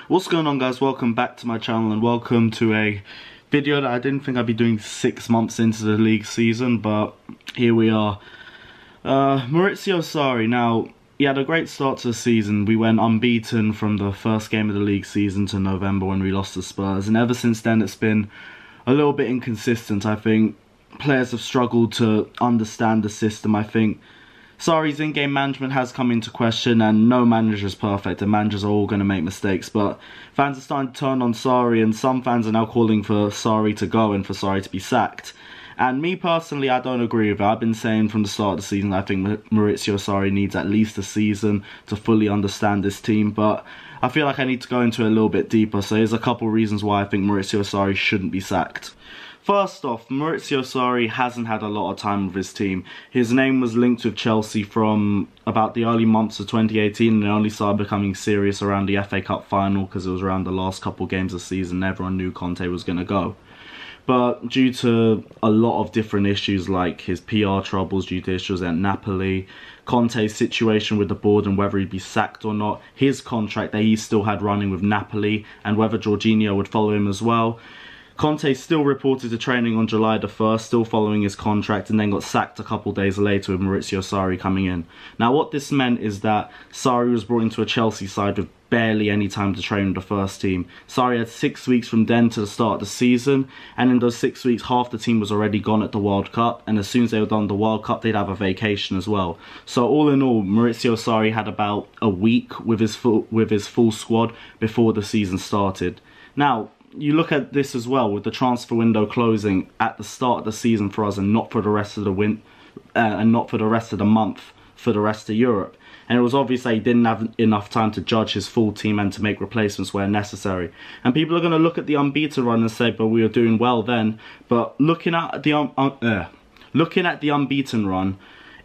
What's going on, guys? Welcome back to my channel and welcome to a video that I didn't think I'd be doing 6 months into the league season, but here we are. Maurizio Sarri. Now, he had a great start to the season. We went unbeaten from the first game of the league season to November when we lost to Spurs, and ever since then it's been a little bit inconsistent. I think players have struggled to understand the system. I think Sarri's in-game management has come into question, and no manager is perfect, and managers are all going to make mistakes, but fans are starting to turn on Sarri, and some fans are now calling for Sarri to go and for Sarri to be sacked. And me personally, I don't agree with it. I've been saying from the start of the season I think Maurizio Sarri needs at least a season to fully understand this team, but I feel like I need to go into it a little bit deeper, so here's a couple of reasons why I think Maurizio Sarri shouldn't be sacked. First off, Maurizio Sarri hasn't had a lot of time with his team. His name was linked with Chelsea from about the early months of 2018, and it only started becoming serious around the FA Cup final because it was around the last couple games of the season. Everyone knew Conte was going to go. But due to a lot of different issues like his PR troubles, due to issues at Napoli, Conte's situation with the board and whether he'd be sacked or not, his contract that he still had running with Napoli, and whether Jorginho would follow him as well, Conte still reported to training on July the 1st, still following his contract, and then got sacked a couple days later with Maurizio Sarri coming in. Now what this meant is that Sarri was brought into a Chelsea side with barely any time to train with the first team. Sarri had 6 weeks from then to the start of the season, and in those 6 weeks half the team was already gone at the World Cup, and as soon as they were done the World Cup they'd have a vacation as well. So all in all, Maurizio Sarri had about a week with his full squad before the season started. Now, you look at this as well, with the transfer window closing at the start of the season for us and not for the rest of the month for the rest of Europe. And it was obvious that he didn't have enough time to judge his full team and to make replacements where necessary. And people are going to look at the unbeaten run and say, but we were doing well then. But looking at the unbeaten run,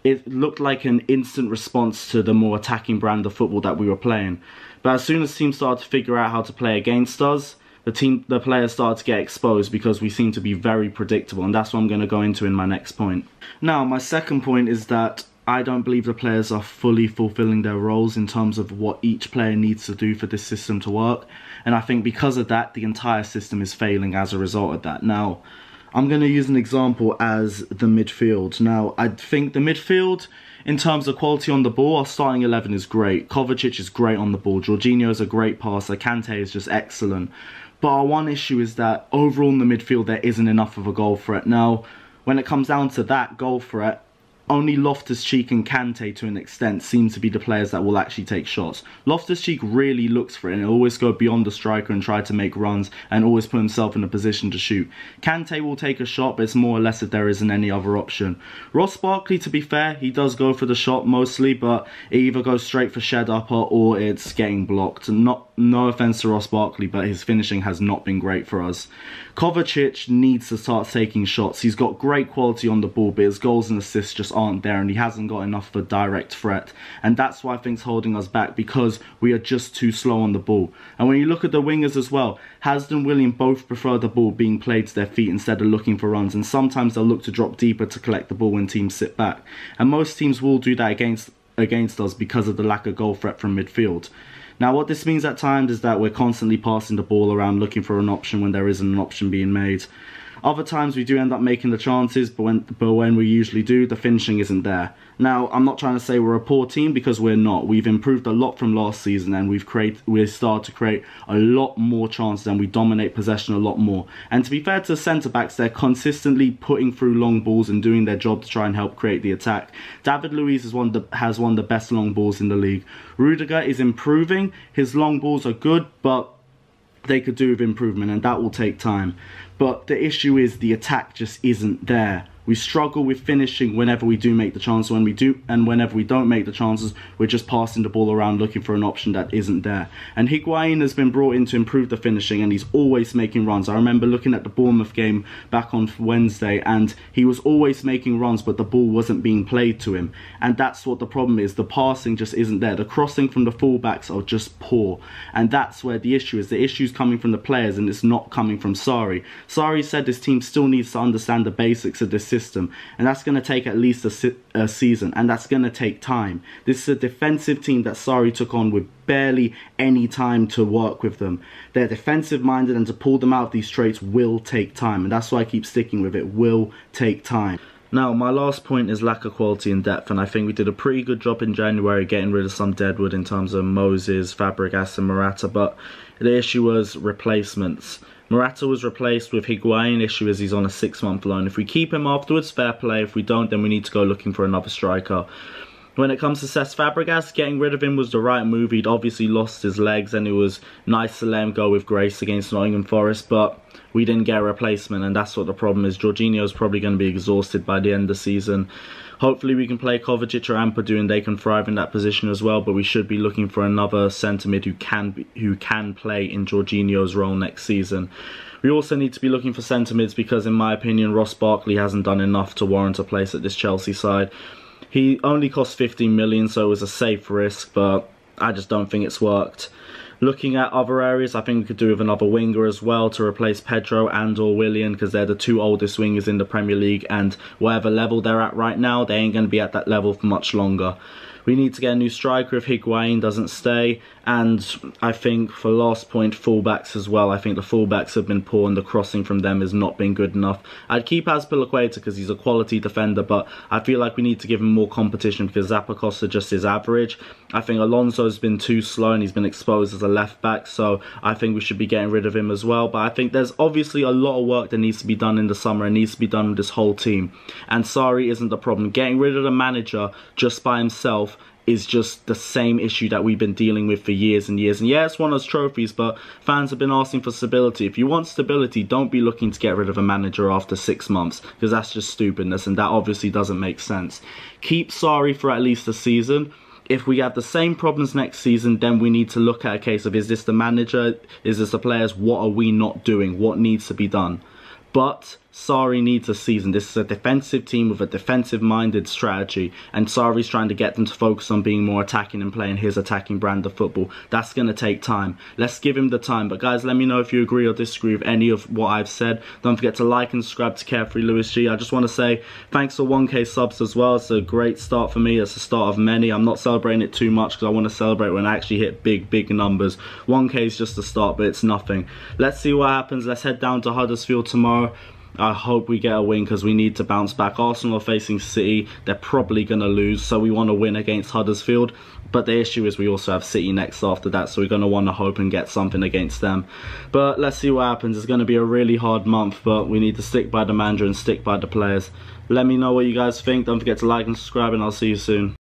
it looked like an instant response to the more attacking brand of football that we were playing. But as soon as teams started to figure out how to play against us, the players started to get exposed because we seem to be very predictable, and that's what I'm going to go into in my next point. Now, my second point is that I don't believe the players are fully fulfilling their roles in terms of what each player needs to do for this system to work, and I think because of that, the entire system is failing as a result of that. Now, I'm going to use an example as the midfield. Now, I think the midfield, in terms of quality on the ball, our starting 11 is great. Kovacic is great on the ball. Jorginho is a great passer. Kante is just excellent. But our one issue is that overall in the midfield there isn't enough of a goal threat. Now, when it comes down to that goal threat, only Loftus-Cheek and Kante to an extent seem to be the players that will actually take shots. Loftus-Cheek really looks for it and always go beyond the striker and try to make runs and always put himself in a position to shoot. Kante will take a shot, but it's more or less if there isn't any other option. Ross Barkley, to be fair, he does go for the shot mostly, but it either goes straight for shed upper or it's getting blocked. No offense to Ross Barkley, but his finishing has not been great for us. Kovacic needs to start taking shots. He's got great quality on the ball, but his goals and assists just aren't there, and he hasn't got enough of a direct threat. And that's why I think it's holding us back, because we are just too slow on the ball. And when you look at the wingers as well, Hazard and Willian both prefer the ball being played to their feet instead of looking for runs, and sometimes they'll look to drop deeper to collect the ball when teams sit back. And most teams will do that against us because of the lack of goal threat from midfield. Now, what this means at times is that we're constantly passing the ball around looking for an option when there isn't an option being made. Other times we do end up making the chances, but when we usually do, the finishing isn't there. Now, I'm not trying to say we're a poor team, because we're not. We've improved a lot from last season, and we've started to create a lot more chances, and we dominate possession a lot more. And to be fair to the centre-backs, they're consistently putting through long balls and doing their job to try and help create the attack. David Luiz has one of the best long balls in the league. Rudiger is improving. His long balls are good, but they could do with improvement, and that will take time. But the issue is the attack just isn't there. We struggle with finishing whenever we do make the chances. Whenever we don't make the chances, we're just passing the ball around looking for an option that isn't there. And Higuain has been brought in to improve the finishing, and he's always making runs. I remember looking at the Bournemouth game back on Wednesday, and he was always making runs, but the ball wasn't being played to him. And that's what the problem is. The passing just isn't there. The crossing from the fullbacks are just poor. And that's where the issue is. The issue is coming from the players, and it's not coming from Sarri. Sarri said his team still needs to understand the basics of this system system, and that's going to take at least a season, and that's going to take time. This is a defensive team that Sarri took on with barely any time to work with them. They're defensive minded, and to pull them out of these traits will take time, and that's why I keep sticking with it. Will take time. Now, my last point is lack of quality and depth, and I think we did a pretty good job in January getting rid of some deadwood in terms of Moses, Fabregas and Morata, but the issue was replacements. Morata was replaced with Higuain. Issue is he's on a 6-month loan. If we keep him afterwards, fair play. If we don't, then we need to go looking for another striker. When it comes to Cesc Fabregas, getting rid of him was the right move. He'd obviously lost his legs, and it was nice to let him go with grace against Nottingham Forest, but we didn't get a replacement, and that's what the problem is. Jorginho's probably going to be exhausted by the end of the season. Hopefully we can play Kovacic or Ampadu and they can thrive in that position as well, but we should be looking for another centre mid who can play in Jorginho's role next season. We also need to be looking for centre mids because, in my opinion, Ross Barkley hasn't done enough to warrant a place at this Chelsea side. He only cost 15 million, so it was a safe risk, but I just don't think it's worked. Looking at other areas, I think we could do with another winger as well to replace Pedro and or Willian, because they're the two oldest wingers in the Premier League, and whatever level they're at right now, they ain't going to be at that level for much longer. We need to get a new striker if Higuain doesn't stay, and I think for last point, fullbacks as well. I think the fullbacks have been poor and the crossing from them has not been good enough. I'd keep Azpilicueta because he's a quality defender, but I feel like we need to give him more competition because Zappacosta just is average. I think Alonso's been too slow and he's been exposed as a left back, so I think we should be getting rid of him as well. But I think there's obviously a lot of work that needs to be done in the summer and needs to be done with this whole team. And Sarri isn't the problem. Getting rid of the manager just by himself is just the same issue that we've been dealing with for years and years. And yeah, it's won us trophies, but fans have been asking for stability. If you want stability, don't be looking to get rid of a manager after 6 months, because that's just stupidness, and that obviously doesn't make sense. Keep Sarri for at least a season. If we have the same problems next season, then we need to look at a case of, is this the manager? Is this the players? What are we not doing? What needs to be done? But Sarri needs a season. This is a defensive team with a defensive-minded strategy, and Sarri's trying to get them to focus on being more attacking and playing his attacking brand of football. That's going to take time. Let's give him the time. But guys, let me know if you agree or disagree with any of what I've said. Don't forget to like and subscribe to Carefree Lewis G. I just want to say thanks for 1k subs as well. It's a great start for me. It's the start of many. I'm not celebrating it too much because I want to celebrate when I actually hit big numbers. 1k is just a start, but it's nothing. Let's see what happens. Let's head down to Huddersfield tomorrow. I hope we get a win because we need to bounce back. Arsenal are facing City. They're probably going to lose, so we want to win against Huddersfield. But the issue is we also have City next after that, so we're going to want to hope and get something against them. But let's see what happens. It's going to be a really hard month, but we need to stick by the manager and stick by the players. Let me know what you guys think. Don't forget to like and subscribe, and I'll see you soon.